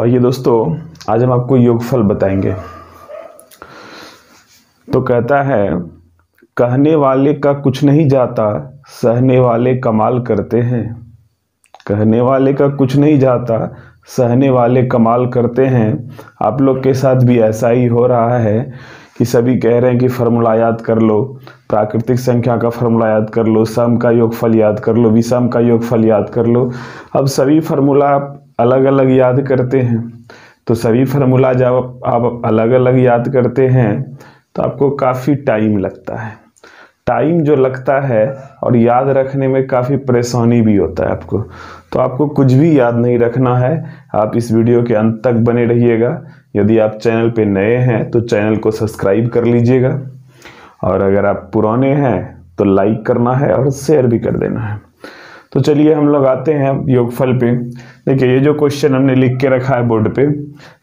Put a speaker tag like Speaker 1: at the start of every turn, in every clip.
Speaker 1: तो आइए दोस्तों, आज हम आपको योगफल बताएंगे। तो कहता है, कहने वाले का कुछ नहीं जाता, सहने वाले कमाल करते हैं। कहने वाले का कुछ नहीं जाता, सहने वाले कमाल करते हैं। आप लोग के साथ भी ऐसा ही हो रहा है कि सभी कह रहे हैं कि फार्मूला याद कर लो, प्राकृतिक संख्या का फार्मूला याद कर लो, सम का योगफल याद कर लो, विषम का योगफल याद कर लो। अब सभी फार्मूला आप अलग अलग याद करते हैं। तो सभी फार्मूला जब आप अलग अलग याद करते हैं तो आपको काफ़ी टाइम लगता है। टाइम जो लगता है और याद रखने में काफ़ी परेशानी भी होता है आपको। तो आपको कुछ भी याद नहीं रखना है, आप इस वीडियो के अंत तक बने रहिएगा। यदि आप चैनल पे नए हैं तो चैनल को सब्सक्राइब कर लीजिएगा, और अगर आप पुराने हैं तो लाइक करना है और शेयर भी कर देना है। तो चलिए हम लोग आते हैं योगफल पे। देखिए, ये जो क्वेश्चन हमने लिख के रखा है बोर्ड पे,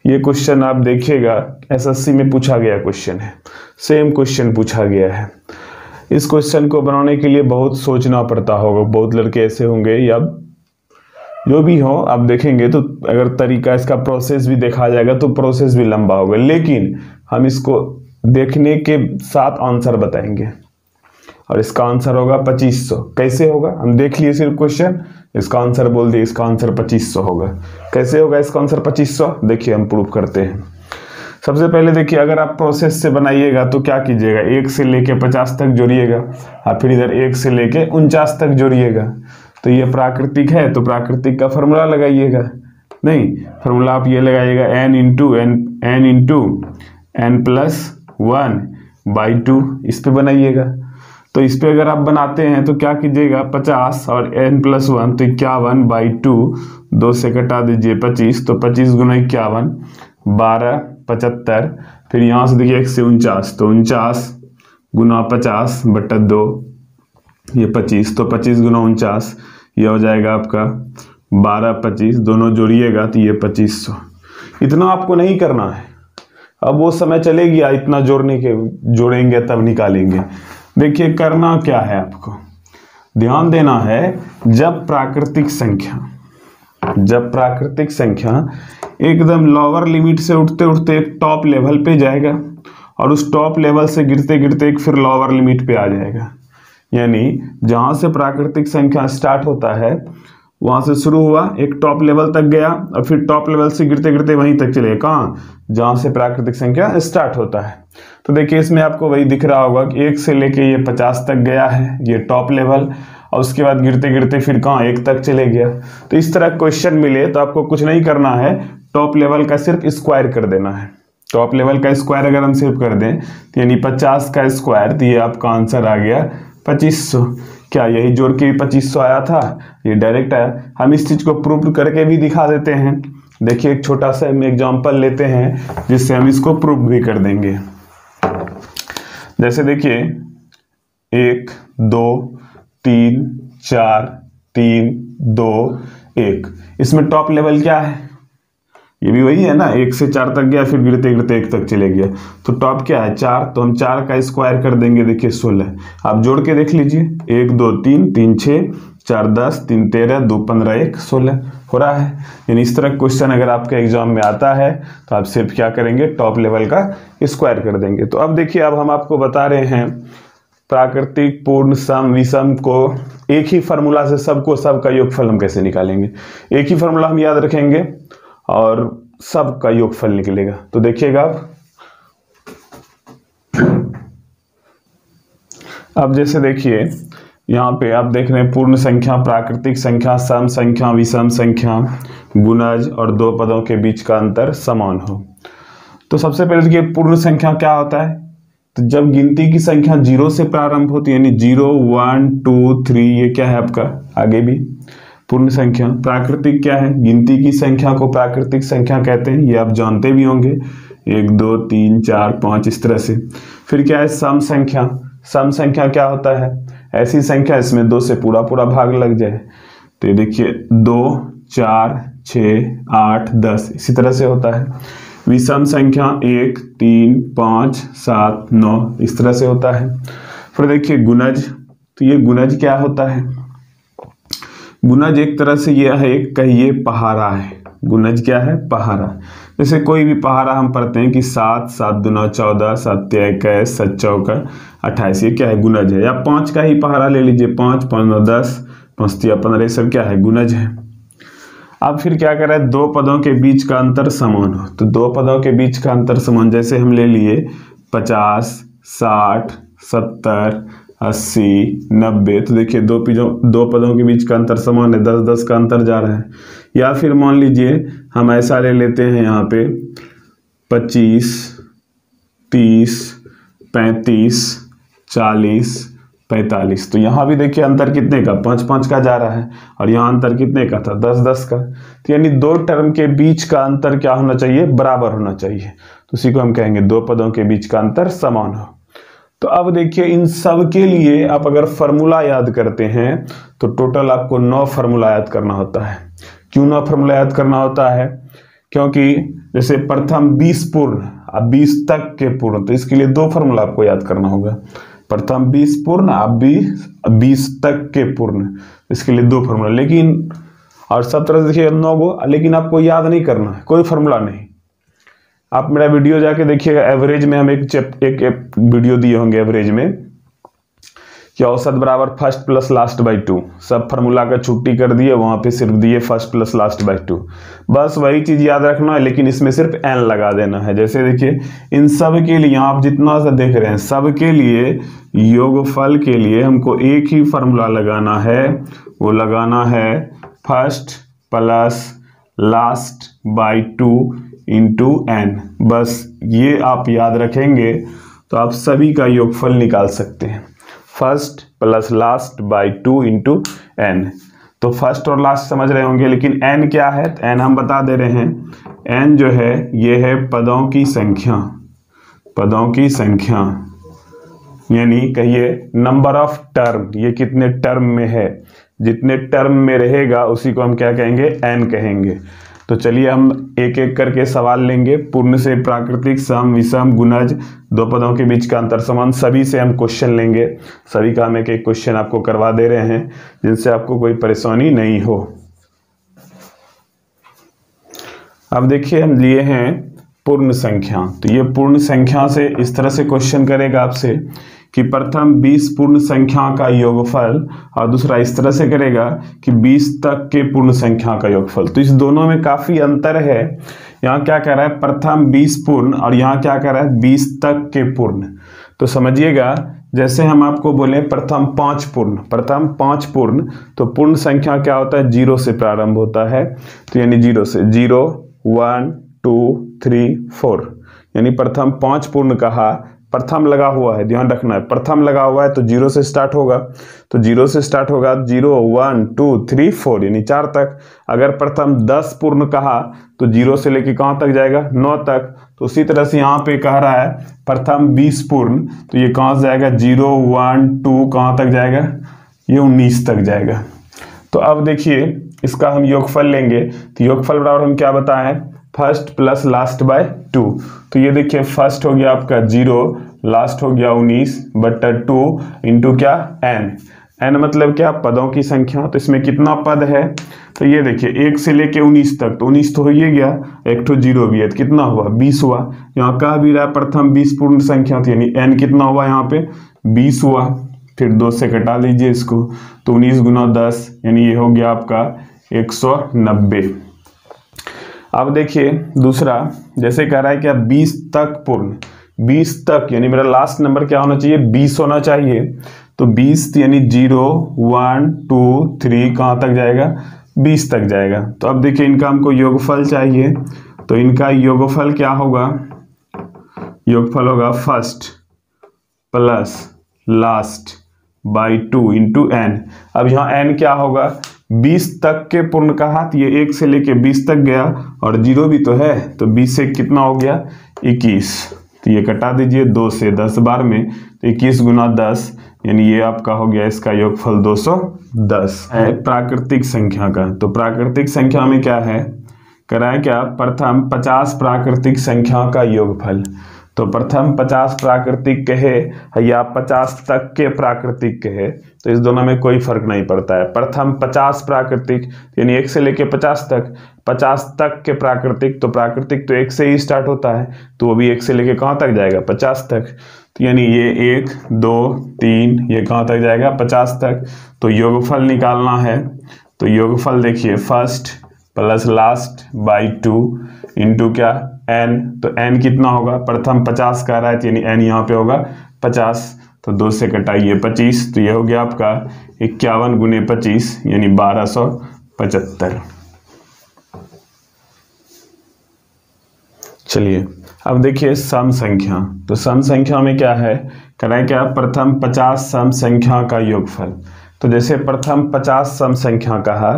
Speaker 1: ये क्वेश्चन आप देखिएगा एसएससी में पूछा गया क्वेश्चन है, सेम क्वेश्चन पूछा गया है। इस क्वेश्चन को बनाने के लिए बहुत सोचना पड़ता होगा। बहुत लड़के ऐसे होंगे या जो भी हो, आप देखेंगे तो अगर तरीका इसका प्रोसेस भी देखा जाएगा तो प्रोसेस भी लंबा होगा, लेकिन हम इसको देखने के साथ आंसर बताएंगे। और इसका आंसर होगा 2500। कैसे होगा हम देख लिए, सिर्फ क्वेश्चन इसका आंसर बोल दिए, इसका आंसर 2500 होगा। कैसे होगा इसका आंसर 2500? देखिए हम प्रूफ करते हैं। सबसे पहले देखिए, अगर आप प्रोसेस से बनाइएगा तो क्या कीजिएगा, 1 से लेके 50 तक जोड़िएगा, और फिर इधर 1 से लेके 49 तक जोड़िएगा। तो ये प्राकृतिक है तो प्राकृतिक का फॉर्मूला लगाइएगा। नहीं, फॉर्मूला आप ये लगाइएगा n इंटू n प्लस 1/2, इस पे बनाइएगा। तो इस पे अगर आप बनाते हैं तो क्या कीजिएगा, 50 और n प्लस 1 तो 51/2, 2 से कटा दीजिए 25, तो 25 गुना 51 12 75। फिर यहाँ से देखिए 1 से 49, तो 49 गुना 50/2, ये 25, तो 25 गुना 49 ये हो जाएगा आपका 12/25, दोनों जोड़िएगा तो ये 2500। इतना आपको नहीं करना है, अब वो समय चले गया इतना जोड़ेंगे तब निकालेंगे। देखिए करना क्या है, आपको ध्यान देना है, जब प्राकृतिक संख्या एकदम लोअर लिमिट से उठते उठते एक टॉप लेवल पे जाएगा और उस टॉप लेवल से गिरते गिरते एक फिर लोअर लिमिट पे आ जाएगा। यानी जहां से प्राकृतिक संख्या स्टार्ट होता है वहां से शुरू हुआ, एक टॉप लेवल तक गया और फिर टॉप लेवल से गिरते गिरते वहीं तक चलेगा। कहाँ? जहां से प्राकृतिक संख्या स्टार्ट होता है। तो देखिए इसमें आपको वही दिख रहा होगा कि 1 से लेके ये 50 तक गया है, ये टॉप लेवल, और उसके बाद गिरते गिरते फिर कहाँ 1 तक चले गया। तो इस तरह क्वेश्चन मिले तो आपको कुछ नहीं करना है, टॉप लेवल का सिर्फ स्क्वायर कर देना है। टॉप लेवल का स्क्वायर अगर हम सिर्फ कर दें तो यानी 50 का स्क्वायर, तो ये आपका आंसर आ गया 2500। क्या यही जोड़ के भी 2500 आया था? ये डायरेक्ट आया। हम इस चीज को प्रूव करके भी दिखा देते हैं। देखिए एक छोटा सा हम एग्जांपल लेते हैं जिससे हम इसको प्रूव भी कर देंगे। जैसे देखिए 1 2 3 4 3 2 1, इसमें टॉप लेवल क्या है? ये भी वही है ना, 1 से 4 तक गया फिर गिरते गिरते 1 तक चले गया। तो टॉप क्या है? 4, तो हम 4 का स्क्वायर कर देंगे। देखिए 16, आप जोड़ के देख लीजिए, 1 2 3 3 6 4 10 3 13 2 15 1 16 हो रहा है। यानी इस तरह क्वेश्चन अगर आपके एग्जाम में आता है तो आप सिर्फ क्या करेंगे, टॉप लेवल का स्क्वायर कर देंगे। तो अब देखिए, अब हम आपको बता रहे हैं प्राकृतिक, पूर्ण, सम, विषम को एक ही फार्मूला से सबका योगफल हम कैसे निकालेंगे। एक ही फार्मूला हम याद रखेंगे और सब का योगफल निकलेगा। तो देखिएगा अब जैसे देखिए यहाँ पे आप देख रहे हैं पूर्ण संख्या, प्राकृतिक संख्या, सम संख्या, विषम संख्या, गुणज और दो पदों के बीच का अंतर समान हो। तो सबसे पहले देखिए पूर्ण संख्या क्या होता है, तो जब गिनती की संख्या 0 से प्रारंभ होती है, यानी 0 1 2 3, ये क्या है आपका आगे भी पूर्ण संख्या। प्राकृतिक क्या है? गिनती की संख्या को प्राकृतिक संख्या कहते हैं, ये आप जानते भी होंगे, 1 2 3 4 5 इस तरह से। फिर क्या है? सम संख्या। सम संख्या क्या होता है? ऐसी संख्या इसमें 2 से पूरा भाग लग जाए। तो ये देखिए 2 4 6 8 10 इसी तरह से होता है। विषम संख्या 1 3 5 7 9 इस तरह से होता है। फिर देखिए गुणज, तो ये गुणज क्या होता है? गुणज एक तरह से यह है, कहिए पहाड़ा है। गुणज क्या है? पहाड़ा। जैसे कोई भी पहाड़ा हम पढ़ते हैं कि 7, 7 दूना 14, 7 तिया 21, 7 चौका 28, ये क्या है? गुणज है। या 5 का ही पहाड़ा ले लीजिए, 5, 5 9 10, 5 तिया 15, ये सब क्या है? गुणज है। अब फिर क्या कर रहा है? दो पदों के बीच का अंतर समान हो, तो दो पदों के बीच का अंतर समान, जैसे हम ले लिए 50, 60, 70, 80, 90, तो देखिए दो पदों के बीच का अंतर समान है, 10 10 का अंतर जा रहा है। या फिर मान लीजिए हम ऐसा ले लेते हैं यहाँ पे 25, 30, 35, 40, 45, तो यहाँ भी देखिए अंतर कितने का? 5 5 का जा रहा है, और यहाँ अंतर कितने का था? 10 10 का। तो यानी दो टर्म के बीच का अंतर क्या होना चाहिए? बराबर होना चाहिए। तो उसी को हम कहेंगे दो पदों के बीच का अंतर समान हो। तो अब देखिए इन सब के लिए आप अगर फॉर्मूला याद करते हैं तो टोटल आपको 9 फॉर्मूला याद करना होता है। क्यों 9 फॉर्मूला याद करना होता है? क्योंकि जैसे प्रथम 20 पूर्ण, अब 20 तक के पूर्ण, तो इसके लिए 2 फॉर्मूला आपको याद करना होगा। प्रथम 20 पूर्ण, अब 20 तक के पूर्ण, इसके लिए 2 फॉर्मूला। लेकिन और सब तरह से देखिए 9 गो, लेकिन आपको याद नहीं करना है, कोई फॉर्मूला नहीं। आप मेरा वीडियो जाके देखिएगा, एवरेज में हम एक वीडियो दिए होंगे एवरेज में कि औसत बराबर फर्स्ट प्लस लास्ट बाई 2, सब फार्मूला का छुट्टी कर दिए, वहां पे सिर्फ दिए फर्स्ट प्लस लास्ट बाई 2, बस वही चीज याद रखना है, लेकिन इसमें सिर्फ एन लगा देना है। जैसे देखिए इन सब के लिए आप जितना सा देख रहे हैं, सब के लिए योगफल के लिए हमको एक ही फार्मूला लगाना है, वो लगाना है first plus last by 2 into n. बस ये आप याद रखेंगे तो आप सभी का योगफल निकाल सकते हैं, first plus last by 2 into n. तो फर्स्ट और लास्ट समझ रहे होंगे, लेकिन एन क्या है? तो एन हम बता दे रहे हैं, एन जो है ये है पदों की संख्या, पदों की संख्या, यानी कहिए नंबर ऑफ टर्म, ये कितने टर्म में है, जितने टर्म में रहेगा उसी को हम क्या कहेंगे? एन कहेंगे। तो चलिए हम एक एक करके सवाल लेंगे। पूर्ण से प्राकृतिक, सम, विषम, गुणज, दो पदों के बीच का अंतर समान, सभी से हम क्वेश्चन लेंगे। सभी का हम एक एक क्वेश्चन आपको करवा दे रहे हैं जिनसे आपको कोई परेशानी नहीं हो। अब देखिए हम लिए हैं पूर्ण संख्या, तो ये पूर्ण संख्या से इस तरह से क्वेश्चन करेगा आपसे कि प्रथम 20 पूर्ण संख्या का योगफल, और दूसरा इस तरह से करेगा कि 20 तक के पूर्ण संख्या का योगफल। तो इस दोनों में काफी अंतर है। यहाँ क्या कह रहा है? प्रथम 20 पूर्ण, और यहाँ क्या कह रहा है? 20 तक के पूर्ण। तो समझिएगा, जैसे हम आपको बोले प्रथम 5 पूर्ण, प्रथम 5 पूर्ण, तो पूर्ण संख्या क्या होता है? 0 से प्रारंभ होता है, तो यानी 0 से 0 1 2 3 4, यानी प्रथम 5 पूर्ण कहा, प्रथम लगा हुआ है, ध्यान रखना है, प्रथम लगा हुआ है तो 0 से स्टार्ट होगा, तो 0 से स्टार्ट होगा, 0 1 2 3 4 यानी 4 तक। अगर प्रथम 10 पूर्ण कहा तो 0 से लेके कहां तक जाएगा? 9 तक। तो उसी तरह से यहाँ पे कह रहा है प्रथम 20 पूर्ण, तो ये कहां से जाएगा? 0 1 2 कहां तक जाएगा? ये 19 तक जाएगा। तो अब देखिए इसका हम योगफल लेंगे, तो योगफल बराबर हम क्या बताएं? First plus last by 2। तो ये देखिए फर्स्ट हो गया आपका 0, लास्ट हो गया 19 बट्टा 2 इंटू क्या? एन। एन मतलब क्या? पदों की संख्या। तो इसमें कितना पद है? तो ये देखिए 1 से लेके 19 तक, तो 19 तो हो ही गया, एक तो 0 भी है, तो कितना हुआ? 20 हुआ। यहाँ कह भी रहा है प्रथम 20 पूर्ण संख्या, तो यानी एन कितना हुआ यहाँ पे? 20 हुआ। फिर 2 से कटा लीजिए इसको, तो 19 गुना 10 यानी ये हो गया आपका 190। अब देखिए दूसरा, जैसे कह रहा है कि अब 20 तक पूर्ण, 20 तक यानी मेरा लास्ट नंबर क्या होना चाहिए? 20 होना चाहिए। तो 20 यानी 0 1 2 3 कहाँ तक जाएगा? 20 तक जाएगा। तो अब देखिए इनका हमको योगफल चाहिए, तो इनका योगफल क्या होगा? योगफल होगा first plus last by 2 into n. अब यहाँ एन क्या होगा? 20 तक के पूर्ण कहा, तो ये 1 से लेके 20 तक गया, और 0 भी तो है, तो 20 से कितना हो गया? 21। तो ये कटा दीजिए 2 से 10 बार में, तो 21 गुना 10 यानी ये आपका हो गया इसका योगफल 210 है प्राकृतिक संख्या का। तो प्राकृतिक संख्या में क्या है? कराए क्या? प्रथम 50 प्राकृतिक संख्या का योगफल। तो प्रथम 50 प्राकृतिक कहे या 50 तक के प्राकृतिक कहे, तो इस दोनों में कोई फर्क नहीं पड़ता है। प्रथम 50 प्राकृतिक यानी 1 से लेके 50 तक, 50 तक के प्राकृतिक, तो प्राकृतिक तो 1 से ही स्टार्ट होता है, तो वो भी 1 से लेके कहाँ तक जाएगा, 50 तक। तो यानी ये 1 2 3 ये कहाँ तक जाएगा, 50 तक। तो योगफल निकालना है, तो योगफल देखिए first plus last by 2 into क्या n, तो n कितना होगा, प्रथम 50 का रहा है, तो यानी n यहाँ पे होगा 50, तो 2 से कटाइए 25, तो ये हो गया आपका 51 गुने 25 यानी 1275। चलिए अब देखिए सम संख्या, तो सम संख्या में क्या है, करें क्या, प्रथम 50 सम संख्या का योगफल। तो जैसे प्रथम 50 सम संख्या कहा,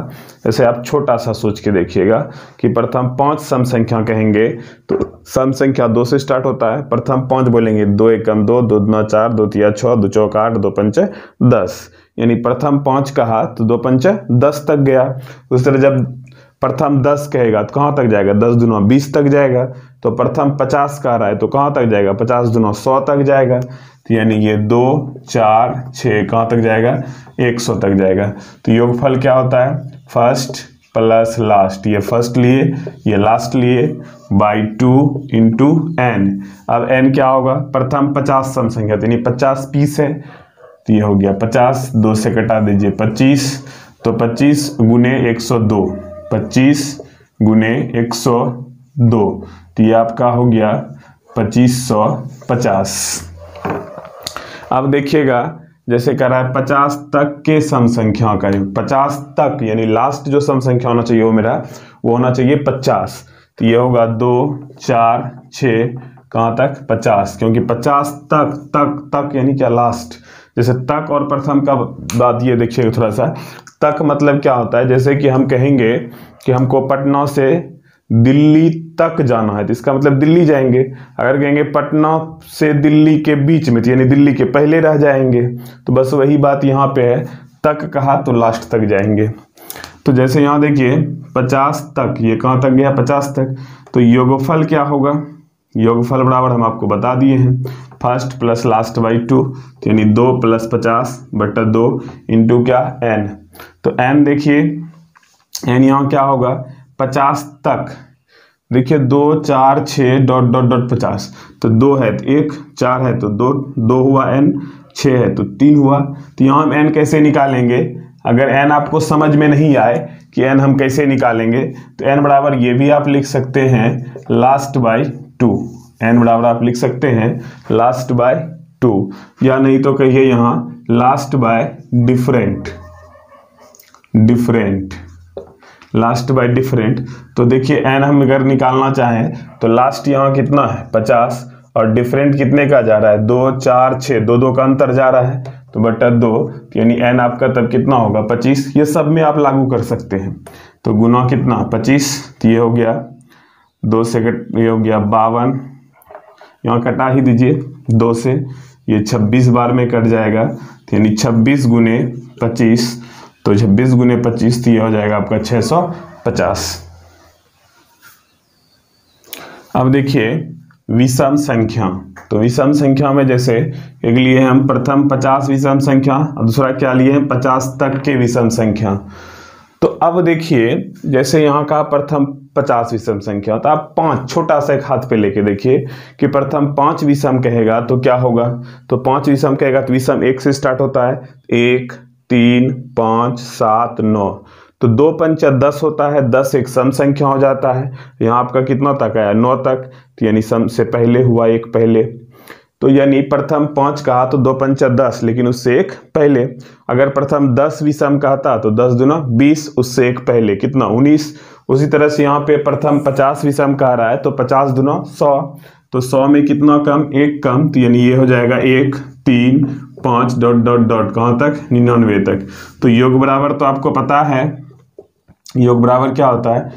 Speaker 1: जैसे आप छोटा सा सोच के देखिएगा कि प्रथम 5 सम संख्या कहेंगे तो सम संख्या 2 से स्टार्ट होता है, प्रथम 5 बोलेंगे 2 एकम 2, 2 दूना 4, 2 तिया 6, 2 चौक 8, 2 पंचे 10, यानी प्रथम 5 कहा तो 2 पंचे 10 तक गया। उस तरह जब प्रथम 10 कहेगा तो कहाँ तक जाएगा, 10 दूना 20 तक जाएगा। तो प्रथम 50 कह रहा है तो कहाँ तक जाएगा, 50 दूना 100 तक जाएगा, तो यानी ये 2 4 6 कहाँ तक जाएगा, 100 तक जाएगा। तो योगफल क्या होता है, फर्स्ट प्लस लास्ट, ये फर्स्ट लिए ये लास्ट लिए बाई 2 इंटू n। अब n क्या होगा, प्रथम 50 सम संख्या, तो यानी 50 पीस है, तो ये हो गया 50, 2 से कटा दीजिए 25, तो 25 गुने 102, 25 गुने 102, तो ये आपका हो गया 2550। अब देखिएगा जैसे कह रहा है 50 तक के सम संख्या का, 50 तक यानी लास्ट जो सम संख्या होना चाहिए वो मेरा वो होना चाहिए 50, तो ये होगा 2 4 6 कहाँ तक 50, क्योंकि 50 तक तक तक यानी क्या लास्ट। जैसे तक और प्रथम का बात ये देखिएगा थोड़ा सा, तक मतलब क्या होता है, जैसे कि हम कहेंगे कि हमको पटना से दिल्ली तक जाना है तो इसका मतलब दिल्ली जाएंगे। अगर कहेंगे पटना से दिल्ली के बीच में, तो यानी दिल्ली के पहले रह जाएंगे। तो बस वही बात यहाँ पे है, तक कहा तो लास्ट तक जाएंगे। तो जैसे यहाँ देखिए 50 तक, ये कहाँ तक गया 50 तक, तो योगफल क्या होगा, योगफल बराबर हम आपको बता दिए हैं फर्स्ट प्लस लास्ट बाई 2, तो यानी 2 प्लस 50 बटा 2 इंटू क्या n। तो n देखिए n यहाँ क्या होगा 50 तक, देखिए 2 4 6 डॉट डॉट डॉट 50, तो 2 है तो 1, 4 है तो 2, 2 हुआ n, 6 है तो 3 हुआ। तो यहाँ हम n कैसे निकालेंगे, अगर n आपको समझ में नहीं आए कि n हम कैसे निकालेंगे तो n बराबर ये भी आप लिख सकते हैं लास्ट बाई 2, n बराबर आप लिख सकते हैं लास्ट बाय 2, या नहीं तो कहिए यहाँ last by different, different last by different. तो देखिए n हम अगर निकालना चाहें तो लास्ट यहाँ कितना है 50 और डिफरेंट कितने का जा रहा है 2 4 6, 2 2 का अंतर जा रहा है तो बटा 2, तो यानी n आपका तब कितना होगा 25। ये सब में आप लागू कर सकते हैं। तो गुना कितना 25, तो ये हो गया 2 से ये हो गया 52, यहाँ कटा ही दीजिए 2 से, ये 26 बार में कट जाएगा, तो यानी 26 गुने 25, तो 26 गुने 25 तो ये हो जाएगा आपका 650। अब देखिए विषम संख्या, तो विषम संख्या में जैसे एक लिए हम प्रथम 50 विषम संख्या और दूसरा क्या लिए हैं 50 तक के विषम संख्या। तो अब देखिए जैसे यहाँ का प्रथम 50 विषम संख्या, तो आप 5 छोटा सा एक हाथ पे लेके देखिए कि प्रथम 5 विषम कहेगा तो क्या होगा, तो 5 विषम कहेगा तो विषम 1 से स्टार्ट होता है, 1 3 5 7 9, तो 2 पंच 10 होता है, 10 एक सम संख्या हो जाता है। यहाँ आपका कितना तक आया 9 तक, तो यानी सम से पहले हुआ एक पहले, तो यानी प्रथम 5 कहा तो 2 पंच 10, लेकिन उससे एक पहले। अगर प्रथम 10 विषम कहता तो 10 दूना 20, उससे एक पहले कितना 19। उसी तरह से यहाँ पे प्रथम 50 विषम कह रहा है तो 50 दूना 100, तो 100 में कितना कम एक कम, तो यानी ये हो जाएगा 1 3 5 डॉट डॉट डॉट कहाँ तक 99 तक। तो योग बराबर तो आपको पता है, योग बराबर क्या होता है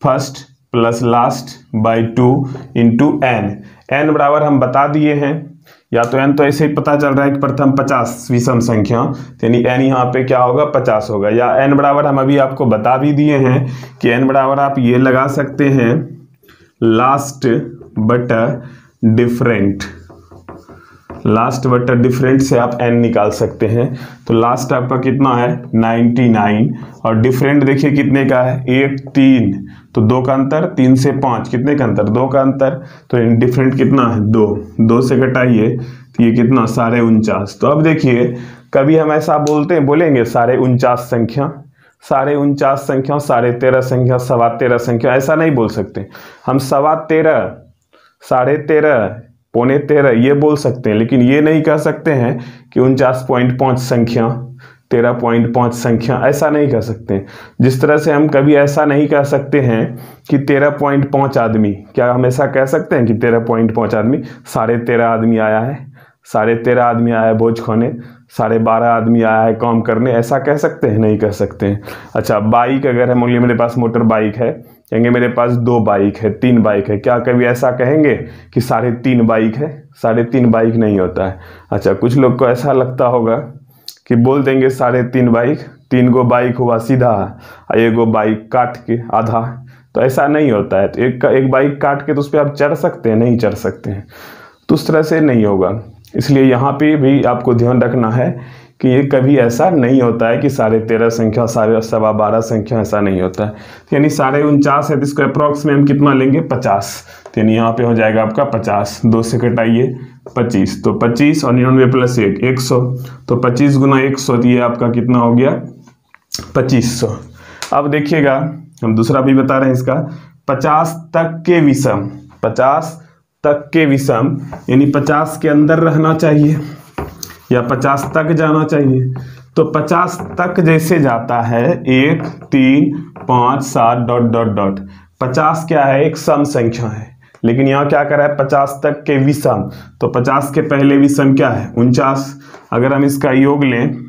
Speaker 1: first plus last by 2 into n। n बराबर हम बता दिए हैं, या तो n तो ऐसे ही पता चल रहा है कि प्रथम 50 विषम संख्या, यानी n यहाँ पे क्या होगा 50 होगा, या n बराबर हम अभी आपको बता भी दिए हैं कि n बराबर आप ये लगा सकते हैं लास्ट बटा डिफरेंट, लास्ट बटा डिफरेंट से आप n निकाल सकते हैं। तो लास्ट आपका कितना है 99 और डिफरेंट देखिए कितने का है 1 3, तो 2 का अंतर, 3 से 5 कितने का अंतर 2 का अंतर, तो डिफरेंट कितना है 2, 2 से घटाइए तो ये कितना 49.5। तो अब देखिए कभी हम ऐसा बोलेंगे 49.5 संख्या, 49.5 संख्या, 13.5 संख्या, 13.25 संख्या, ऐसा नहीं बोल सकते हम। 13.25, 13.5, 13.25 ये बोल सकते हैं, लेकिन ये नहीं कह सकते हैं कि 49.5 संख्या, 13.5 संख्या, ऐसा नहीं कह सकते। जिस तरह से हम कभी ऐसा नहीं कह सकते हैं कि 13.5 आदमी, क्या हम ऐसा कह सकते हैं कि 13.5 आदमी, 13.5 आदमी आया है, 13.5 आदमी आया है भोज खाने, 12.5 आदमी आया है काम करने, ऐसा कह सकते हैं? नहीं कह सकते हैं। अच्छा बाइक, अगर है बोलिए मेरे पास मोटर बाइक है, कहेंगे मेरे पास 2 बाइक है, 3 बाइक है, क्या कभी ऐसा कहेंगे कि 3.5 बाइक है? 3.5 बाइक नहीं होता है। अच्छा कुछ लोग को ऐसा लगता होगा कि बोल देंगे 3.5 बाइक, 3 गो बाइक हुआ सीधा और 1 गो बाइक काट के आधा, तो ऐसा नहीं होता है। तो एक बाइक काट के तो उस पर आप चढ़ सकते हैं? नहीं चढ़ सकते हैं। तो उस तरह से नहीं होगा। इसलिए यहाँ पे भी आपको ध्यान रखना है कि ये कभी ऐसा नहीं होता है कि 13.5 संख्या, 12.25 संख्या, ऐसा नहीं होता है। तो यानी 49.5 है तो इसको अप्रॉक्स में हम कितना लेंगे 50, तो यानी यहाँ पे हो जाएगा आपका 50, 2 से घटाइए 25, तो 25 और 99 प्लस 1 100, तो 25 गुना 100, तो ये आपका कितना हो गया 2500। अब देखिएगा हम दूसरा भी बता रहे हैं इसका, 50 तक के विषम, 50 तक के विषम यानी 50 के अंदर रहना चाहिए या 50 तक जाना चाहिए। तो 50 तक जैसे जाता है 1 3 5 7 डॉट डॉट डॉट, 50 क्या है एक सम संख्या है, लेकिन यहाँ क्या कर रहा है 50 तक के विषम, तो 50 के पहले विषम क्या है 49। अगर हम इसका योग लें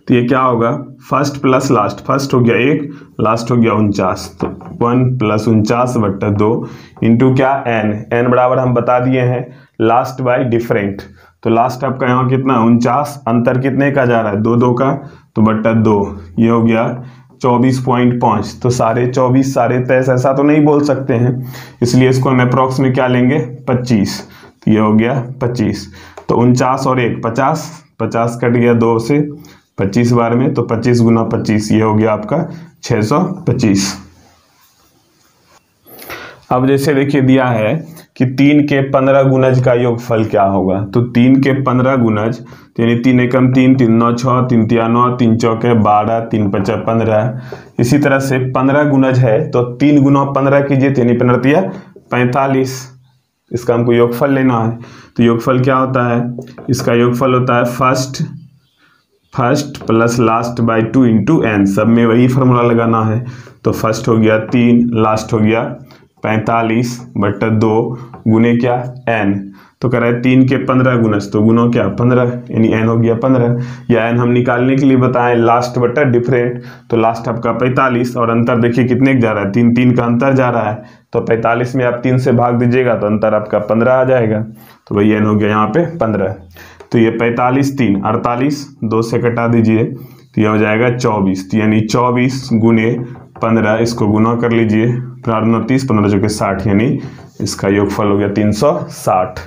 Speaker 1: तो ये क्या होगा फर्स्ट प्लस लास्ट, फर्स्ट हो गया 1, लास्ट हो गया 49, तो 1 प्लस 49/2 इंटू क्या n बराबर हम बता दिए हैं लास्ट बाय डिफरेंट। तो लास्ट आपका यहाँ कितना 49, अंतर कितने का जा रहा है 2 2 का, तो बट्टा 2, ये हो गया 24.5। तो 24.5 23.5 ऐसा तो नहीं बोल सकते हैं, इसलिए इसको हम अप्रॉक्स में क्या लेंगे 25, तो ये हो गया 25। तो 49 और 1 50, 50 कट गया 2 से 25 बार में, तो 25 गुना 25 ये हो गया आपका 625। अब जैसे देखिए दिया है कि 3 के 15 गुणज का योगफल क्या होगा, तो 3 के 15 गुणज, तो यानी 3 एकम 3, 3 9 6, 3 तिया 9, 3 चौके 12, 3 पचा 15। इसी तरह से 15 गुणज है तो 3 गुना 15 कीजिए, तो यानी 15 45। इसका हमको योगफल लेना है। तो योगफल क्या होता है, इसका योगफल होता है first plus last by 2 into n, सब में वही फॉर्मूला लगाना है। तो फर्स्ट हो गया 3, लास्ट हो गया 45/2 गुने क्या n, तो कह रहा है 3 के 15 गुणज, तो गुना क्या 15, यानी n हो गया 15। या n हम निकालने के लिए बताएं लास्ट बटा डिफरेंट, तो लास्ट आपका 45 और अंतर देखिए कितने जा रहा है 3 3 का अंतर जा रहा है, तो 45 में आप 3 से भाग दीजिएगा तो अंतर आपका 15 आ जाएगा, तो वही n हो गया यहाँ पे 15। तो ये 45 3 48, 2 से कटा दीजिए तो यह हो जाएगा 24, तो यानी 24 गुने 15, इसको गुना कर लीजिए 30 15 जो कि 60, यानी इसका योगफल हो गया 360।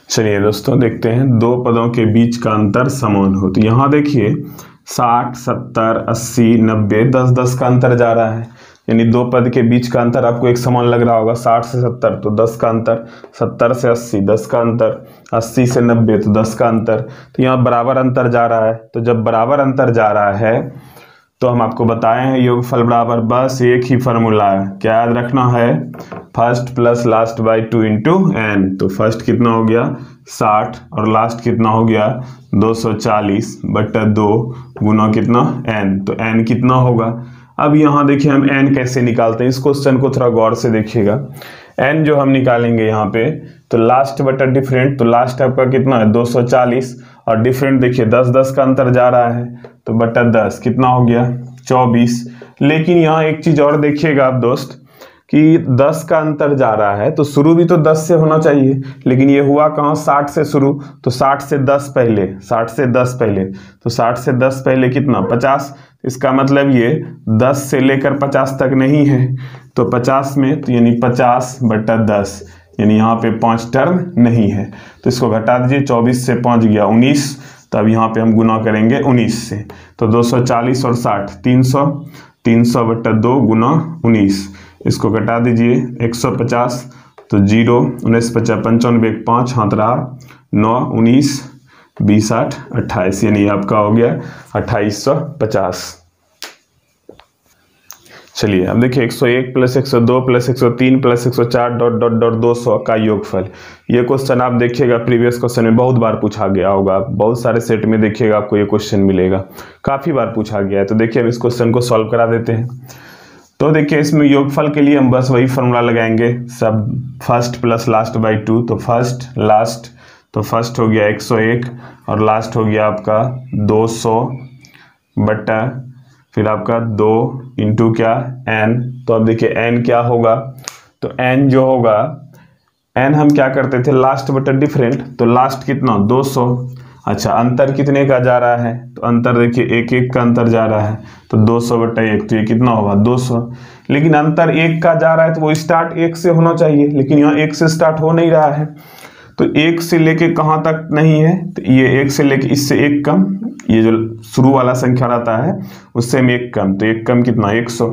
Speaker 1: चलिए दोस्तों देखते हैं दो पदों के बीच का अंतर समान हो। तो यहाँ देखिए 60 70 80 90 10 10 का अंतर जा रहा है, यानी दो पद के बीच का अंतर आपको एक समान लग रहा होगा। 60 से 70 तो 10 का अंतर, 70 से 80 10 का अंतर, 80 से 90 तो 10 का अंतर। तो यहाँ बराबर अंतर जा रहा है, तो जब बराबर अंतर जा रहा है तो हम आपको बताए हैं योगफल बराबर, बस एक ही फार्मूला है, क्या याद रखना है first plus last by 2 into n. तो फर्स्ट कितना हो गया 60 और लास्ट कितना हो गया 240/2 गुना कितना n, तो n कितना होगा। अब यहाँ देखिए हम n कैसे निकालते हैं, इस क्वेश्चन को थोड़ा गौर से देखिएगा। n जो हम निकालेंगे यहाँ पे, तो लास्ट बटा डिफरेंट, तो लास्ट आपका कितना है 240 और डिफरेंट देखिए 10 10 का अंतर जा रहा है, तो बटा 10 कितना हो गया 24। लेकिन यहाँ एक चीज और देखिएगा आप दोस्त कि 10 का अंतर जा रहा है तो शुरू भी तो 10 से होना चाहिए, लेकिन ये हुआ कहाँ 60 से शुरू, तो 60 से 10 पहले, 60 से 10 पहले, तो 60 से 10 पहले कितना 50। इसका मतलब ये 10 से लेकर 50 तक नहीं है, तो 50 में तो यानी 50/10, यानी यहाँ पे 5 टर्म नहीं है, तो इसको घटा दीजिए। 24 से 5 गया 19, तो अब यहाँ पे हम गुना करेंगे 19 से, तो 240 और 60 300, 300 बटा 2 गुना 19, इसको घटा दीजिए 150, तो 0 19 50 95 5 हाथ रहा 9 19 20 8 28, यानी आपका हो गया 2850। चलिए अब देखिए 101 plus 102 plus 103 plus 104 dot dot dot 200 का योगफल। ये क्वेश्चन आप देखिएगा प्रीवियस क्वेश्चन में बहुत बार पूछा गया होगा, बहुत सारे सेट में देखिएगा आपको ये क्वेश्चन मिलेगा, काफ़ी बार पूछा गया है। तो देखिए अब इस क्वेश्चन को सॉल्व करा देते हैं। तो देखिए इसमें योगफल के लिए हम बस वही फॉर्मूला लगाएंगे, सब फर्स्ट प्लस लास्ट बाई 2, तो फर्स्ट लास्ट, तो फर्स्ट हो गया 101 और लास्ट हो गया आपका 200 बटा फिर आपका 2 इंटू क्या n। तो अब देखिए n क्या होगा, तो n जो होगा, n हम क्या करते थे लास्ट बटा डिफरेंट, तो लास्ट कितना 200। अच्छा अंतर कितने का जा रहा है, तो अंतर देखिए 1 1 का अंतर जा रहा है, तो 200 बटा 1, तो ये कितना होगा 200। लेकिन अंतर 1 का जा रहा है तो वो स्टार्ट 1 से होना चाहिए, लेकिन यहाँ 1 से स्टार्ट हो नहीं रहा है, तो 1 से लेके कहाँ तक नहीं है, तो ये 1 से लेके इससे 1 कम, ये जो शुरू वाला संख्या रहता है उससे हम 1 कम, तो 1 कम कितना 100,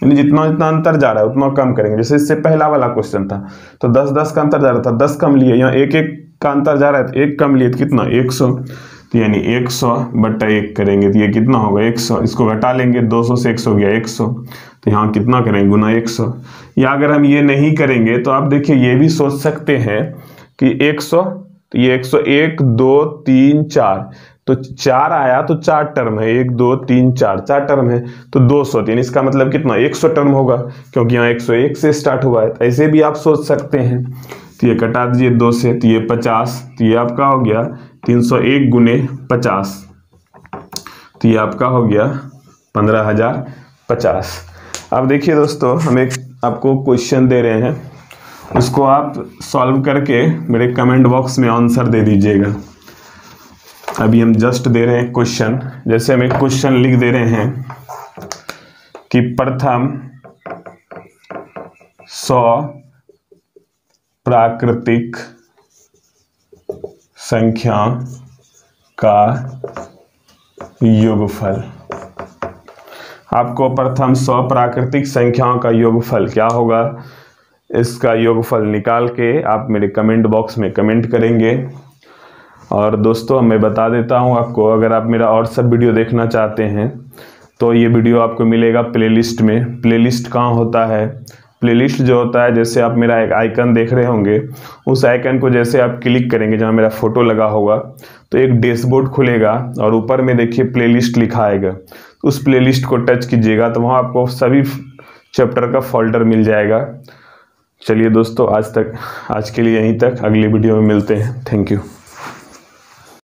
Speaker 1: यानी जितना जितना अंतर जा रहा है उतना कम करेंगे। जैसे इससे पहला वाला क्वेश्चन था तो 10 10 का अंतर जा रहा था, 10 कम लिए, यहाँ 1 1 का अंतर जा रहा है तो 1 कम लिए, तो कितना 100, तो यानी 100 बटा 1 करेंगे तो ये कितना होगा 100, इसको घटा लेंगे 200 से 100 गया 100, तो यहाँ कितना करेंगे गुना 100। या अगर हम ये नहीं करेंगे तो आप देखिए ये भी सोच सकते हैं कि 100, तो ये 101 2 3 4, तो 4 आया तो 4 टर्म है, 1 2 3 4 4 टर्म है, तो 200, यानी इसका मतलब कितना 100 टर्म होगा, क्योंकि यहाँ 101 से स्टार्ट हुआ है। तो ऐसे भी आप सोच सकते हैं। तो ये कटा दीजिए 2 से, तो ये 50, तो ये आपका हो गया 301 गुने 50, तो ये आपका हो गया 15,050। अब देखिए दोस्तों हम एक आपको क्वेश्चन दे रहे हैं, उसको आप सॉल्व करके मेरे कमेंट बॉक्स में आंसर दे दीजिएगा। अभी हम जस्ट दे रहे हैं क्वेश्चन, जैसे हम एक क्वेश्चन लिख दे रहे हैं कि प्रथम 100 प्राकृतिक संख्या का योगफल। आपको प्रथम 100 प्राकृतिक संख्याओं का योगफल क्या होगा, इसका योगफल निकाल के आप मेरे कमेंट बॉक्स में कमेंट करेंगे। और दोस्तों मैं बता देता हूं आपको, अगर आप मेरा और सब वीडियो देखना चाहते हैं तो ये वीडियो आपको मिलेगा प्लेलिस्ट में। प्लेलिस्ट कहाँ होता है, प्लेलिस्ट जो होता है, जैसे आप मेरा एक आइकन देख रहे होंगे, उस आइकन को जैसे आप क्लिक करेंगे जहाँ मेरा फोटो लगा होगा तो एक डैशबोर्ड खुलेगा और ऊपर में देखिए प्लेलिस्ट लिखा आएगा, उस प्लेलिस्ट को टच कीजिएगा तो वहाँ आपको सभी चैप्टर का फोल्डर मिल जाएगा। चलिए दोस्तों आज के लिए यहीं तक, अगली वीडियो में मिलते हैं। Thank you.